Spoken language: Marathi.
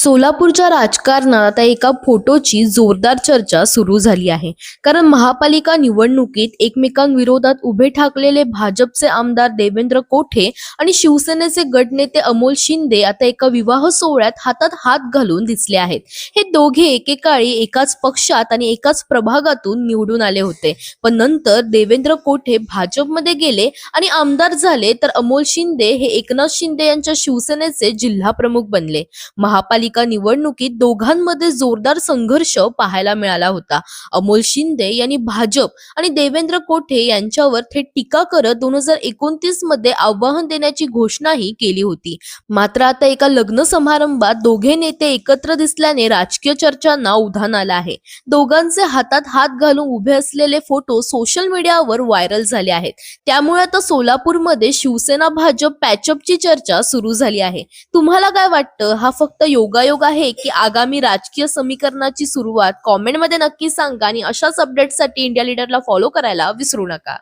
सोलापूरच्या राजकारणात आता एका फोटोची जोरदार चर्चा सुरू झाली आहे. कारण महापालिका निवडणुकीत एकमेकांविरोधात उभे ठाकलेले भाजपचे आमदार देवेंद्र कोठे आणि शिवसेनेचे गटनेते अमोल शिंदे आता एका विवाह सोहळ्यात हातात हात घालून दिसले आहेत. हे दोघे एकेकाळी एकाच पक्षात आणि एकाच प्रभागातून निवडून आले होते, पण नंतर देवेंद्र कोठे भाजपमध्ये गेले आणि आमदार झाले, तर अमोल शिंदे हे एकनाथ शिंदे यांच्या शिवसेनेचे जिल्हा प्रमुख बनले. महापालिका निवडणुकीत दोघांमध्ये जोरदार संघर्ष पाहायला मिळाला होता. अमोल शिंदे यांनी भाजप आणि देवेंद्र कोठे यांच्यावर थेट टीका करत 2029 मध्ये आव्हान देण्याची घोषणाही केली होती. मात्र आता एका लग्न समारंभात दोघे नेते एकत्र दिसल्याने राजकीय चर्चांना उधाण आलं आहे. दोघांचे हातात हात घालून उभे असलेले फोटो सोशल मीडियावर व्हायरल झाले आहेत. त्यामुळे आता सोलापूरमध्ये शिवसेना भाजप पॅचअपची चर्चा सुरू झाली आहे. तुम्हाला काय वाटतं? हा फक्त योगायोग आहे की आगामी राजकीय समीकरणाची सुरुवात? कॉमेंटमध्ये नक्की सांगा आणि अशाच अपडेट्ससाठी इंडिया लीडरला फॉलो करायला विसरू नका.